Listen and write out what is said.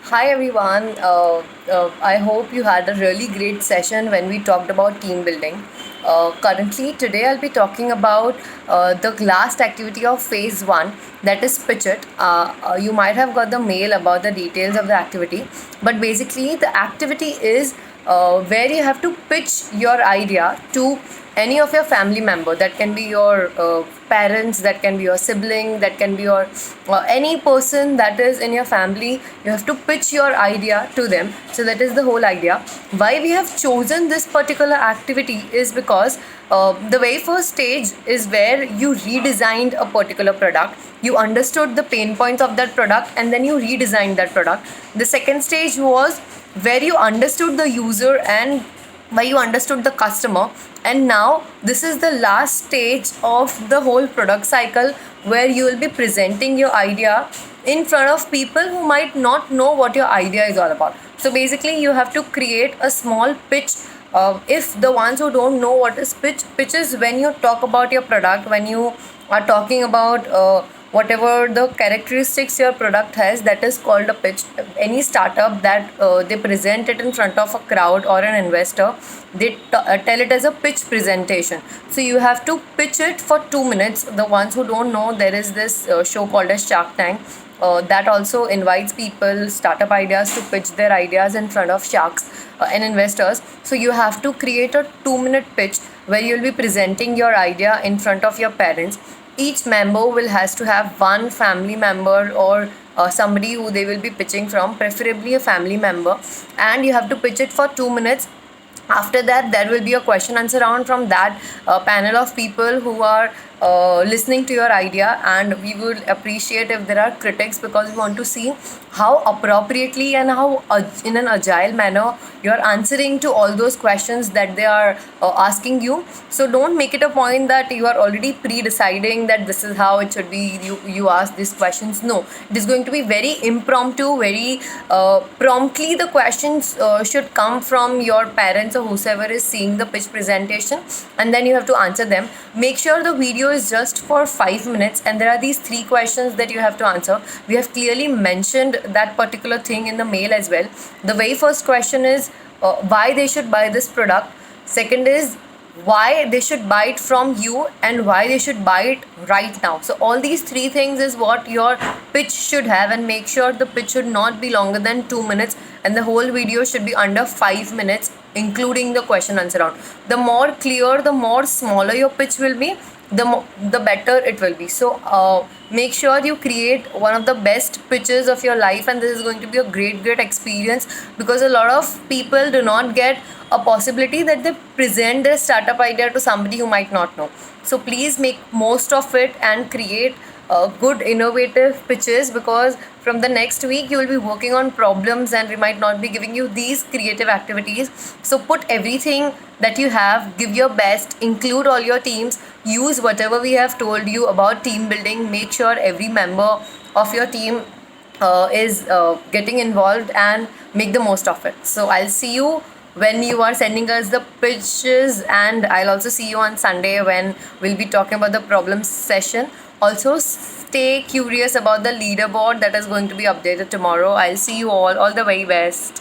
Hi everyone. I hope you had a really great session when we talked about team building. Currently, today I'll be talking about the last activity of phase one, that is pitch it. You might have got the mail about the details of the activity, but basically, the activity is where you have to pitch your idea to any of your family member. That can be your parents, that can be your sibling, that can be your any person that is in your family. You have to pitch your idea to them. So that is the whole idea. Why we have chosen this particular activity is because the very first stage is where you redesigned a particular product. You understood the pain points of that product and then you redesigned that product. The second stage was where you understood the user and where you understood the customer, and now this is the last stage of the whole product cycle where you will be presenting your idea in front of people who might not know what your idea is all about. So basically you have to create a small pitch. If the ones who don't know what is pitch is when you talk about your product, when you are talking about whatever the characteristics your product has, that is called a pitch. Any startup that they present it in front of a crowd or an investor, they tell it as a pitch presentation. So you have to pitch it for 2 minutes. The ones who don't know, there is this show called as Shark Tank that also invites people, startup ideas, to pitch their ideas in front of sharks and investors. So you have to create a 2 minute pitch where you'll be presenting your idea in front of your parents. Each member will has to have one family member or somebody who they will be pitching from, preferably a family member, and you have to pitch it for 2 minutes. After that, there will be a question answer round from that panel of people who are listening to your idea, and we would appreciate if there are critics, because we want to see how appropriately and how in an agile manner you are answering to all those questions that they are asking you. So don't make it a point that you are already pre-deciding that this is how it should be. You ask these questions. No, it is going to be very impromptu, very promptly. The questions should come from your parents or whoever is seeing the pitch presentation, and then you have to answer them. Make sure the video is just for 5 minutes, and there are these 3 questions that you have to answer. We have clearly mentioned that particular thing in the mail as well. The very first question is why they should buy this product. Second is why they should buy it from you, and why they should buy it right now. So all these 3 things is what your pitch should have, and make sure the pitch should not be longer than 2 minutes, and the whole video should be under 5 minutes, including the question answer round. The more clear, the more smaller your pitch will be, the better it will be. So make sure you create one of the best pitches of your life, and this is going to be a great experience, because a lot of people do not get a possibility that they present their startup idea to somebody who might not know. So please make most of it and create good innovative pitches, because from the next week you will be working on problems and we might not be giving you these creative activities. So put everything that you have, give your best, include all your teams, use whatever we have told you about team building. Make sure every member of your team is getting involved, and make the most of it. So I'll see you when you are sending us the pitches, and I'll also see you on Sunday when we'll be talking about the problem session. Also, stay curious about the leaderboard that is going to be updated tomorrow. I'll see you all the very best.